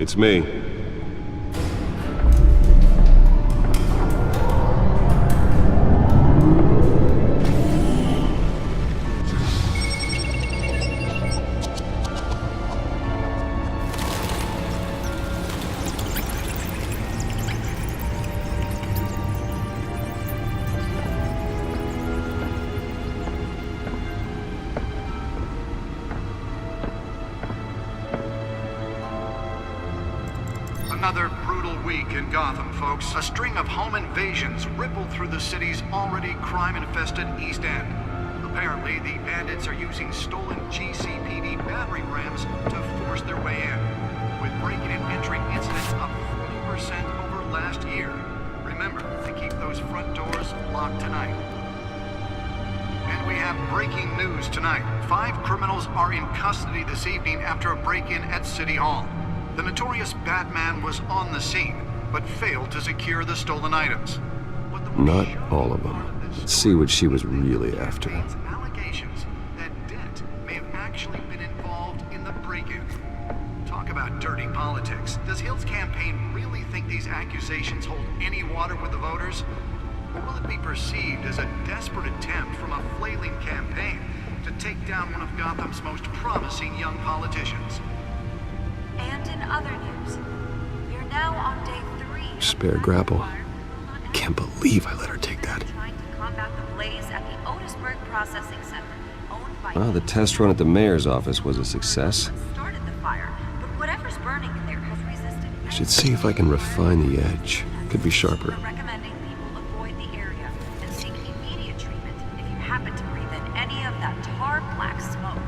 It's me. Another brutal week in Gotham, folks. A string of home invasions rippled through the city's already crime-infested East End. Apparently, the bandits are using stolen GCPD battering rams to force their way in, with break-in and entry incidents up 40% over last year. Remember to keep those front doors locked tonight. And we have breaking news tonight. 5 criminals are in custody this evening after a break-in at City Hall. The notorious Batman was on the scene, but failed to secure the stolen items. Not all of them. Let's see what she was really after. Allegations that Dent may have actually been involved in the break-in. Talk about dirty politics. Does Hill's campaign really think these accusations hold any water with the voters? Or will it be perceived as a desperate attempt from a flailing campaign to take down one of Gotham's most promising young politicians? And in other news, we're now on day 3. Spare grapple. Can't believe I let her take that. Trying to combat the blaze at the Otisburg Processing Center, owned by... Well, the test run at the mayor's office was a success. ...started the fire, but whatever's burning in there has resisted... I should see if I can refine the edge. Could be sharper. We're recommending people avoid the area and seek immediate treatment if you happen to breathe in any of that tar black smoke.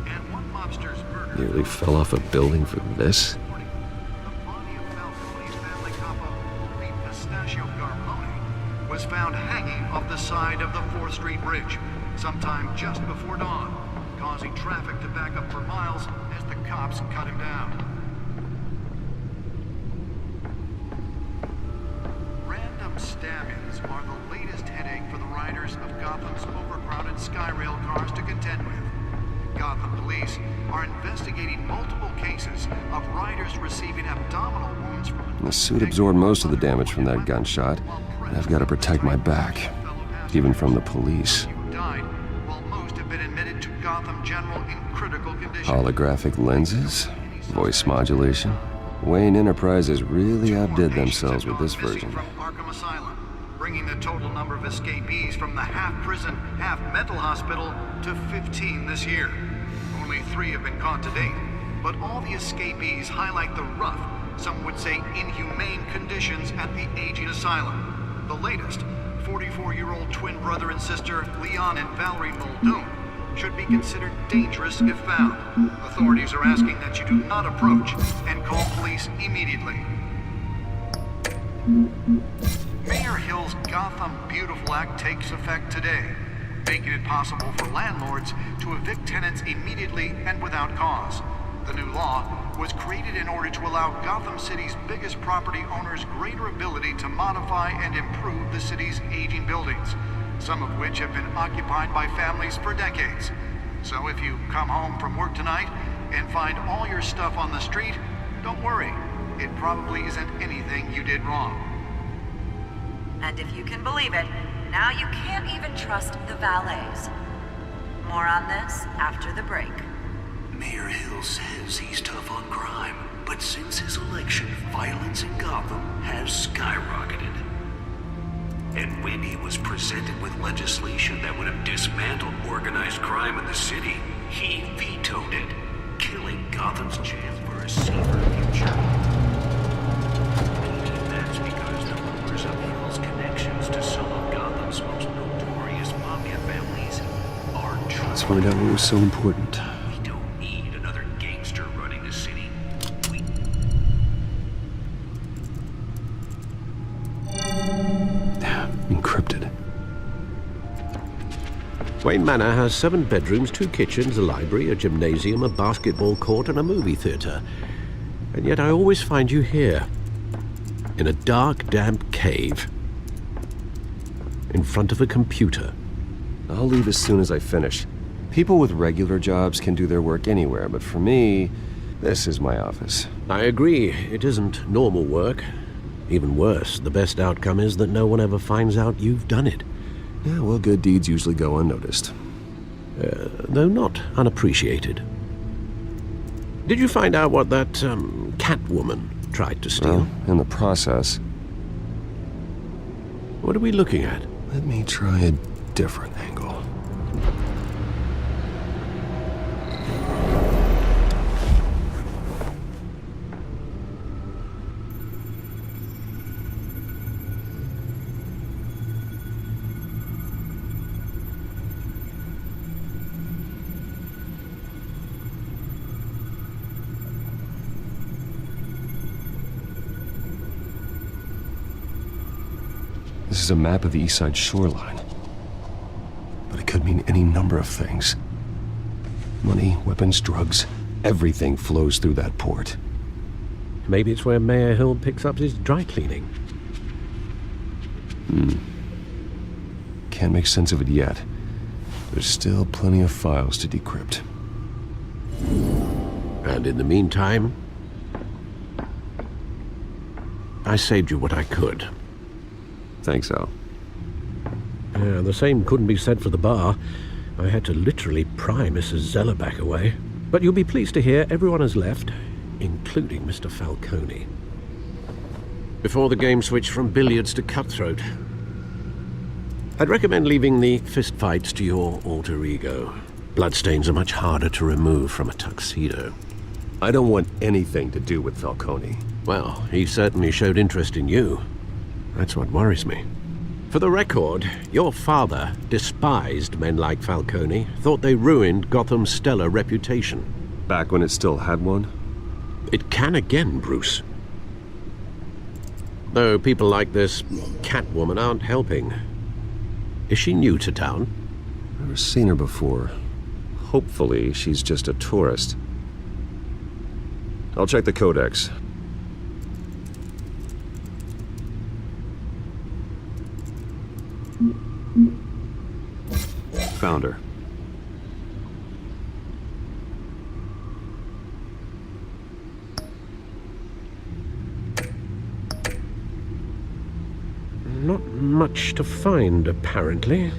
And one mobster's murder... Nearly fell off a building for this. Was found hanging off the side of the 4th Street Bridge sometime just before dawn, causing traffic to back up for miles as the cops cut him down. Random stab-ins are the latest headache for the riders of Gotham's overcrowded Skyrail cars to contend with. Gotham police are investigating multiple cases of riders receiving abdominal wounds from... The suit absorbed most of the damage from that gunshot. I've got to protect my back, even from the police. Holographic lenses, voice modulation. Wayne Enterprises really outdid themselves with this version. Bringing the total number of escapees from the half-prison, half-mental hospital to 15 this year. Only 3 have been caught to date, but all the escapees highlight the rough, some would say inhumane conditions at the aging asylum. The latest, 44-year-old twin brother and sister Leon and Valerie Muldoon, should be considered dangerous if found. Authorities are asking that you do not approach and call police immediately. Mayor Hill's Gotham Beautiful Act takes effect today, making it possible for landlords to evict tenants immediately and without cause. The new law was created in order to allow Gotham City's biggest property owners greater ability to modify and improve the city's aging buildings, some of which have been occupied by families for decades. So if you come home from work tonight and find all your stuff on the street, don't worry. It probably isn't anything you did wrong. And if you can believe it, now you can't even trust the valets. More on this after the break. Mayor Hill says he's tough on crime, but since his election, violence in Gotham has skyrocketed. And when he was presented with legislation that would have dismantled organized crime in the city, he vetoed it, killing Gotham's chance for a safer future. Maybe that's because the rumors of Hill's connections to some of Gotham's most notorious mafia families are true. Let's find out what was so important. Encrypted. Wayne Manor has 7 bedrooms, 2 kitchens, a library, a gymnasium, a basketball court, and a movie theater. And yet I always find you here, in a dark, damp cave, in front of a computer. I'll leave as soon as I finish. People with regular jobs can do their work anywhere, but for me, This is my office. I agree, it isn't normal work. Even worse, the best outcome is that no one ever finds out you've done it. Yeah, well, good deeds usually go unnoticed. Though not unappreciated. Did you find out what that, Catwoman tried to steal? Well, in the process, What are we looking at? let me try a different angle. This is a map of the East Side shoreline. But it could mean any number of things. Money, weapons, drugs, everything flows through that port. Maybe it's where Mayor Hill picks up his dry cleaning. Can't make sense of it yet. There's still plenty of files to decrypt. And in the meantime, I saved you what I could. Thanks, Al. The same couldn't be said for the bar. I had to literally pry Mrs. Zellerback away. But you'll be pleased to hear everyone has left, including Mr. Falcone. Before the game switched from billiards to cutthroat. I'd recommend leaving the fistfights to your alter ego. Bloodstains are much harder to remove from a tuxedo. I don't want anything to do with Falcone. Well, he certainly showed interest in you. That's what worries me. For the record, your father despised men like Falcone, thought they ruined Gotham's stellar reputation. Back when it still had one? It can again, Bruce. Though people like this Catwoman aren't helping. Is she new to town? Never seen her before. Hopefully, she's just a tourist. I'll check the codex. Found her. Not much to find, apparently.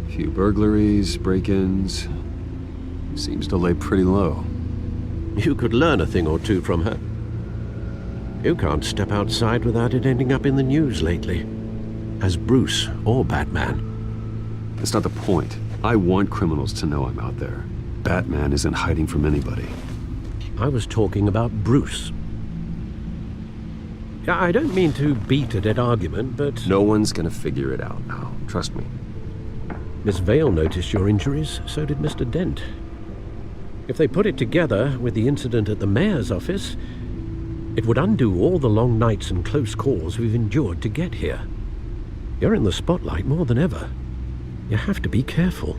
Few burglaries, break-ins. Seems to lay pretty low. You could learn a thing or two from her. You can't step outside without it ending up in the news lately. As Bruce or Batman. That's not the point. I want criminals to know I'm out there. Batman isn't hiding from anybody. I was talking about Bruce. I don't mean to beat a dead argument, but... No one's gonna figure it out now. Trust me. Miss Vale noticed your injuries, so did Mr. Dent. If they put it together with the incident at the mayor's office, it would undo all the long nights and close calls we've endured to get here. You're in the spotlight more than ever. You have to be careful.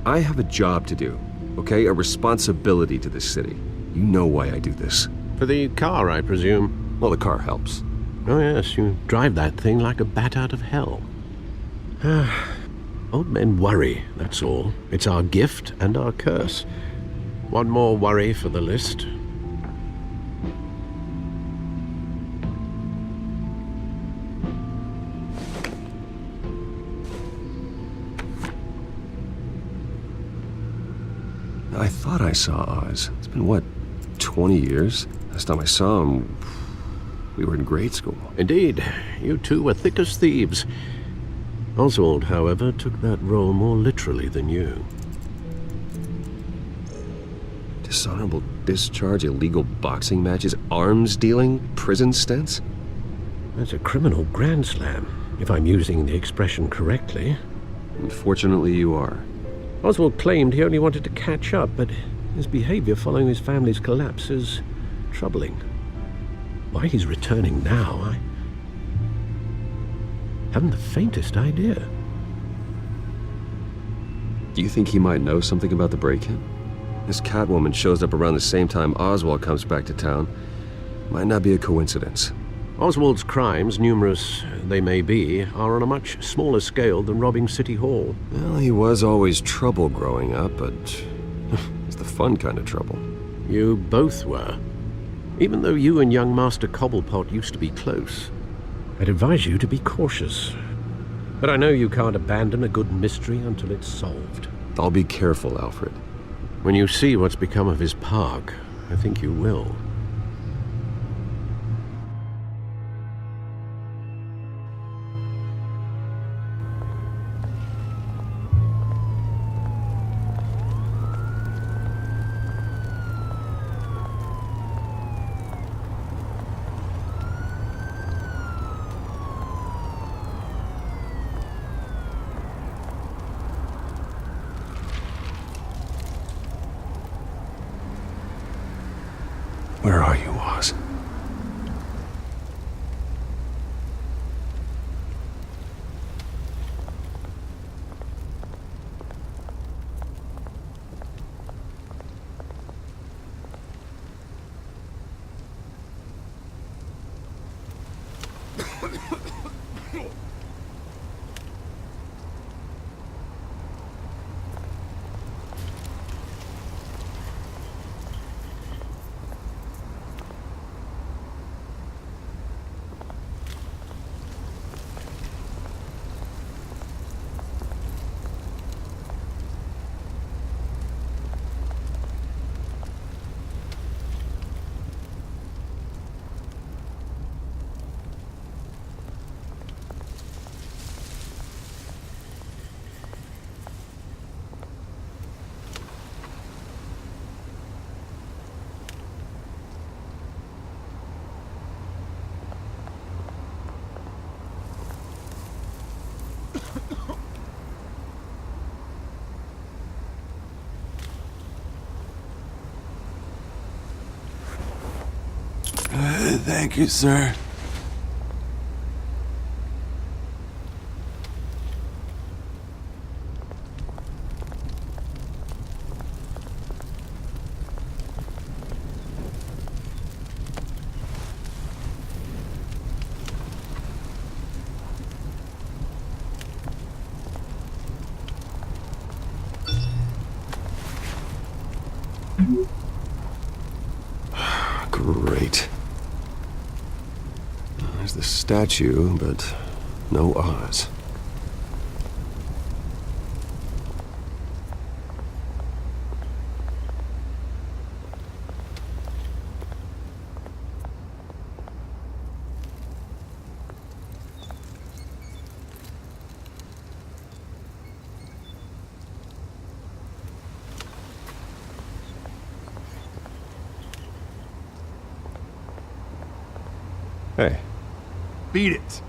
I have a job to do, okay? A responsibility to this city. You know why I do this. For the car, I presume. Well, the car helps. Oh yes, you drive that thing like a bat out of hell. Old men worry, that's all. It's our gift and our curse. One more worry for the list. I thought I saw Oz. It's been, what, 20 years? Last time I saw him, we were in grade school. Indeed, you two were thick as thieves. Oswald, however, took that role more literally than you. Dishonorable discharge, illegal boxing matches, arms dealing, prison stints? That's a criminal grand slam, if I'm using the expression correctly. Unfortunately, you are. Oswald claimed he only wanted to catch up, but his behavior following his family's collapse is troubling. Why he's returning now, I haven't the faintest idea. Do you think he might know something about the break-in? This Catwoman shows up around the same time Oswald comes back to town. Might not be a coincidence. Oswald's crimes, numerous they may be, are on a much smaller scale than robbing City Hall. Well, he was always trouble growing up, but it's the fun kind of trouble. You both were. Even though you and young Master Cobblepot used to be close, I'd advise you to be cautious. But I know you can't abandon a good mystery until it's solved. I'll be careful, Alfred. When you see what's become of his park, I think you will. Where are you, Oz? Thank you, sir. Great. There's the statue, but no Oz. Hey. Beat it.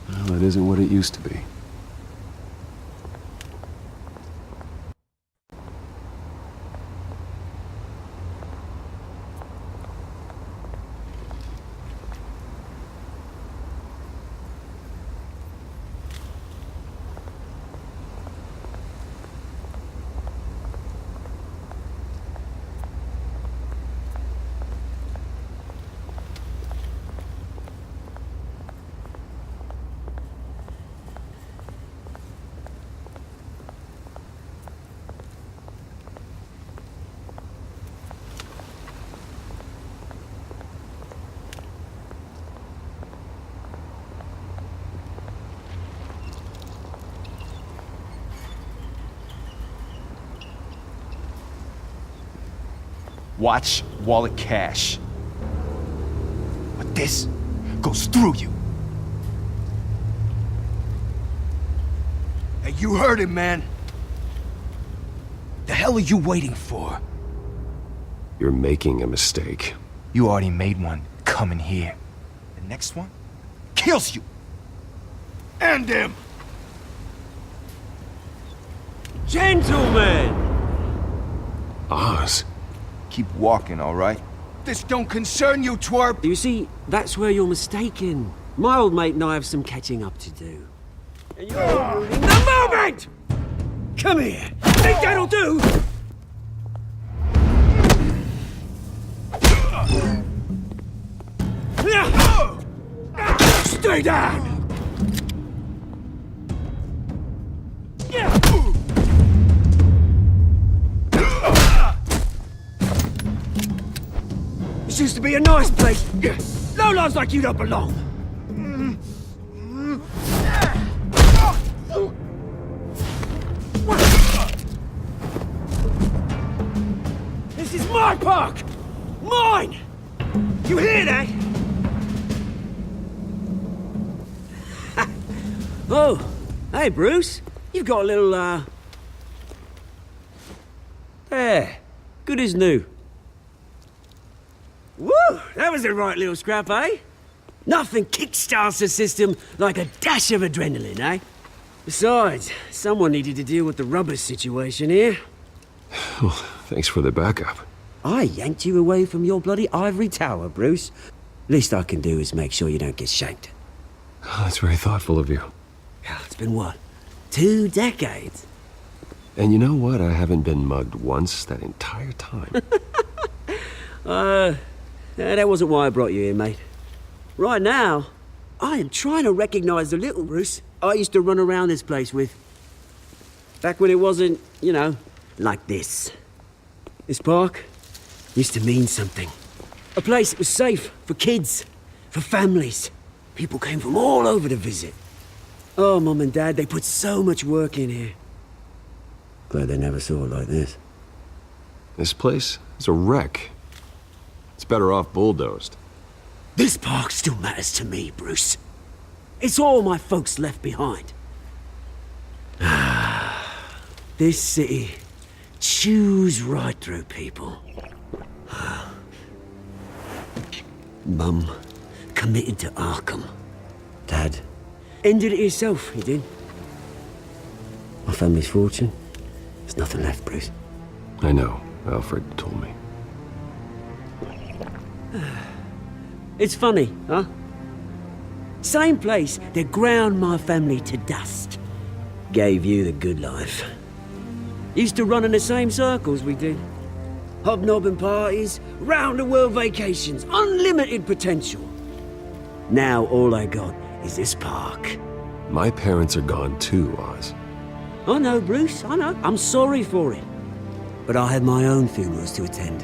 Well, it isn't what it used to be. Watch wallet cash. But this goes through you. Hey, you heard it, man. The hell are you waiting for? You're making a mistake. You already made one coming here. The next one kills you. And him. Gentlemen! Oz? Keep walking, all right? This don't concern you, twerp! You see, that's where you're mistaken. My old mate and I have some catching up to do. And you're ruining the moment! Come here! Think that'll do? Stay down! This used to be a nice place. Lowlifes like you don't belong. This is my park! Mine! You hear that? Oh, hey Bruce. You've got a little, There. Good as new. Woo! That was a right little scrap, eh? Nothing kickstarts the system like a dash of adrenaline, eh? Besides, someone needed to deal with the rubber situation here. Well, thanks for the backup. I yanked you away from your bloody ivory tower, Bruce. Least I can do is make sure you don't get shanked. Oh, that's very thoughtful of you. It's been what? 2 decades? And you know what? I haven't been mugged once that entire time. That wasn't why I brought you here, mate. Right now, I am trying to recognize the little Bruce I used to run around this place with. Back when it wasn't, you know, like this. This park used to mean something. A place that was safe for kids, for families. People came from all over to visit. Oh, Mum and Dad, they put so much work in here. Glad they never saw it like this. This place is a wreck. It's better off bulldozed. This park still matters to me, Bruce. It's all my folks left behind. This city chews right through people. Mum committed to Arkham. Dad ended it himself, he did. My family's fortune, there's nothing left, Bruce. I know. Alfred told me. It's funny, huh? Same place that ground my family to dust. Gave you the good life. Used to run in the same circles we did. Hobnobbing parties, round-the-world vacations, unlimited potential. Now all I got is this park. My parents are gone too, Oz. I know, Bruce, I know. I'm sorry for it. But I had my own funerals to attend.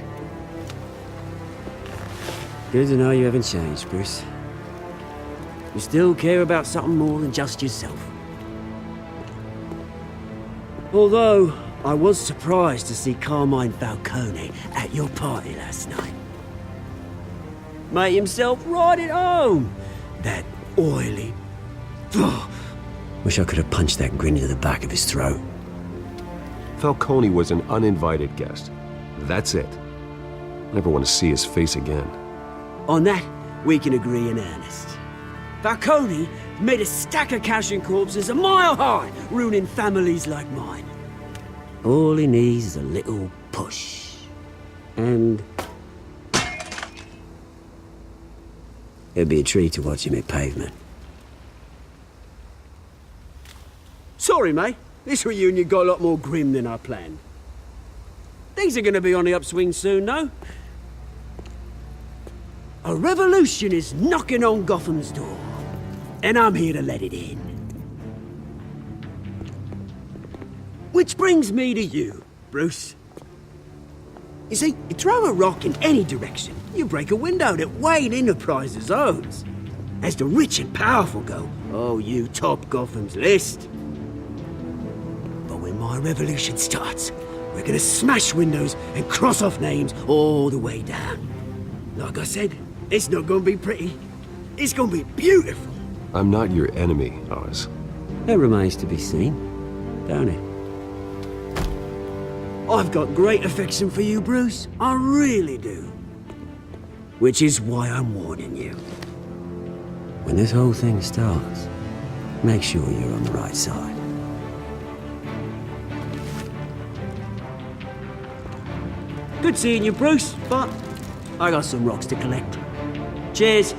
Good to know you haven't changed, Bruce. You still care about something more than just yourself. Although, I was surprised to see Carmine Falcone at your party last night. Made himself right at home. That oily... Wish I could have punched that grin into the back of his throat. Falcone was an uninvited guest. That's it. Never want to see his face again. On that, we can agree in earnest. Falcone made a stack of cash and corpses a mile high, ruining families like mine. All he needs is a little push. And... it'd be a treat to watch him hit pavement. Sorry, mate. This reunion got a lot more grim than I planned. Things are gonna be on the upswing soon, though. A revolution is knocking on Gotham's door, and I'm here to let it in. Which brings me to you, Bruce. You see, you throw a rock in any direction, you break a window that Wayne Enterprises owns. As the rich and powerful go, oh, you top Gotham's list. But when my revolution starts, we're gonna smash windows and cross off names all the way down. Like I said, it's not gonna be pretty. It's gonna be beautiful. I'm not your enemy, Oz. That remains to be seen, don't it? I've got great affection for you, Bruce. I really do. Which is why I'm warning you. When this whole thing starts, make sure you're on the right side. Good seeing you, Bruce, but I got some rocks to collect. Cheers.